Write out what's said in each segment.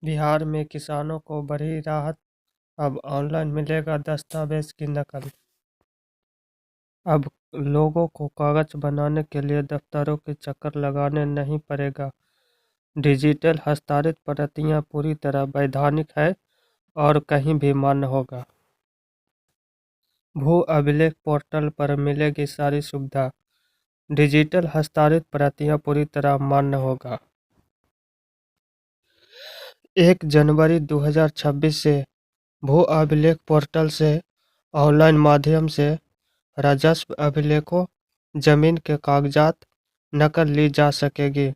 बिहार में किसानों को बड़ी राहत, अब ऑनलाइन मिलेगा दस्तावेज की नकल। अब लोगों को कागज बनाने के लिए दफ्तरों के चक्कर लगाने नहीं पड़ेगा। डिजिटल हस्तांतरित प्रतियां पूरी तरह वैधानिक है और कहीं भी मान्य होगा। भू अभिलेख पोर्टल पर मिलेगी सारी सुविधा। डिजिटल हस्तांतरित प्रतियां पूरी तरह मान्य होगा। 1 जनवरी 2026 से भू अभिलेख पोर्टल से ऑनलाइन माध्यम से राजस्व अभिलेखों, जमीन के कागजात नकल ली जा सकेगी।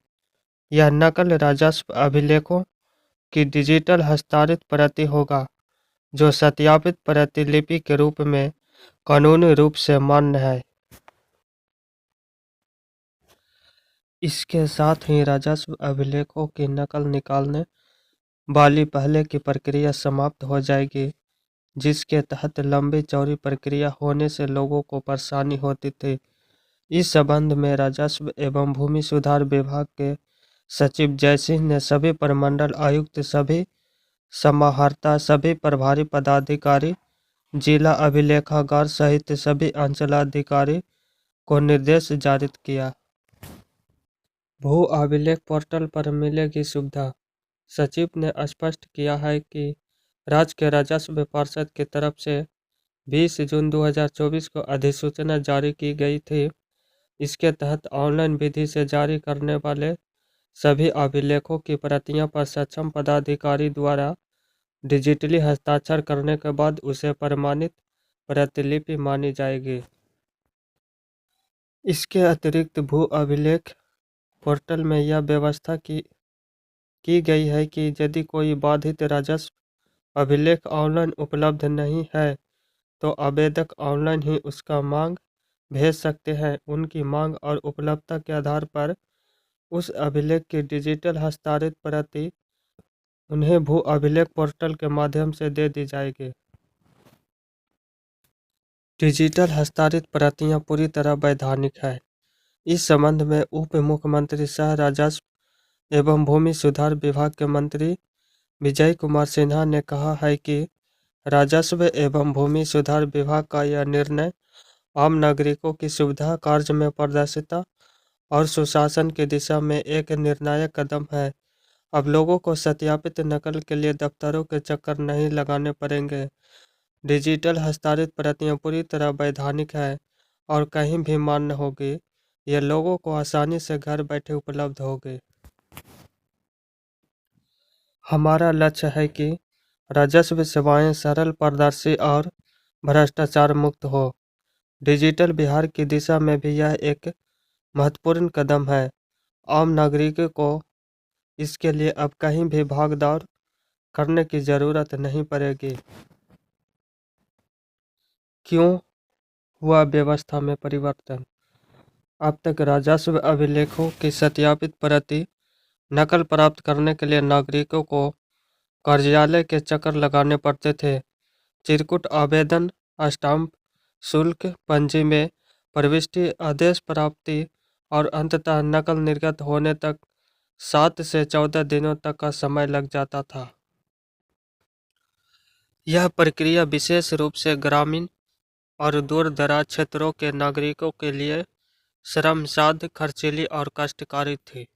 यह नकल राजस्व अभिलेखों की डिजिटल हस्तांतरित प्रति होगा, जो सत्यापित प्रतिलिपि के रूप में कानूनी रूप से मान्य है। इसके साथ ही राजस्व अभिलेखों की नकल निकालने वाली पहले की प्रक्रिया समाप्त हो जाएगी, जिसके तहत लंबी चौड़ी प्रक्रिया होने से लोगों को परेशानी होती थी। इस संबंध में राजस्व एवं भूमि सुधार विभाग के सचिव जयसिंह ने सभी प्रमंडल आयुक्त, सभी समाहर्ता, सभी प्रभारी पदाधिकारी, जिला अभिलेखागार सहित सभी अंचलाधिकारी को निर्देश जारी किया। भू अभिलेख पोर्टल पर मिलेगी सुविधा। सचिव ने स्पष्ट किया है कि राज्य के राजस्व पार्षद की तरफ से 20 जून 2024 को अधिसूचना जारी की गई थी। इसके तहत ऑनलाइन विधि से जारी करने वाले सभी अभिलेखों की प्रतियां पर सक्षम पदाधिकारी द्वारा डिजिटली हस्ताक्षर करने के बाद उसे प्रमाणित प्रतिलिपि मानी जाएगी। इसके अतिरिक्त भू अभिलेख पोर्टल में यह व्यवस्था की गई है कि यदि कोई बाधित राजस्व अभिलेख ऑनलाइन उपलब्ध नहीं है तो आवेदक ऑनलाइन ही उसका मांग भेज सकते हैं। उनकी मांग और उपलब्धता के आधार पर उस अभिलेख की डिजिटल हस्तांतरित प्रति उन्हें भू अभिलेख पोर्टल के माध्यम से दे दी जाएगी। डिजिटल हस्तांतरित प्रतियां पूरी तरह वैधानिक है। इस संबंध में उप मुख्यमंत्री सह राजस्व एवं भूमि सुधार विभाग के मंत्री विजय कुमार सिन्हा ने कहा है कि राजस्व एवं भूमि सुधार विभाग का यह निर्णय आम नागरिकों की सुविधा, कार्य में पारदर्शिता और सुशासन की दिशा में एक निर्णायक कदम है। अब लोगों को सत्यापित नकल के लिए दफ्तरों के चक्कर नहीं लगाने पड़ेंगे। डिजिटल हस्तांतरित प्रतियां पूरी तरह वैधानिक है और कहीं भी मान्य होगी। यह लोगों को आसानी से घर बैठे उपलब्ध होगी। हमारा लक्ष्य है कि राजस्व सेवाएं सरल, पारदर्शी और भ्रष्टाचार मुक्त हो। डिजिटल बिहार की दिशा में भी यह एक महत्वपूर्ण कदम है। आम नागरिकों को इसके लिए अब कहीं भी भाग दौड़ करने की जरूरत नहीं पड़ेगी। क्यों हुआ व्यवस्था में परिवर्तन? अब तक राजस्व अभिलेखों की सत्यापित प्रति नकल प्राप्त करने के लिए नागरिकों को कार्यालय के चक्कर लगाने पड़ते थे। चिरकुट आवेदन, स्टाम्प शुल्क, पंजी में प्रविष्टि, आदेश प्राप्ति और अंततः नकल निर्गत होने तक 7 से 14 दिनों तक का समय लग जाता था। यह प्रक्रिया विशेष रूप से ग्रामीण और दूर दराज क्षेत्रों के नागरिकों के लिए श्रमसाध्य, खर्चीली और कष्टकारी थी।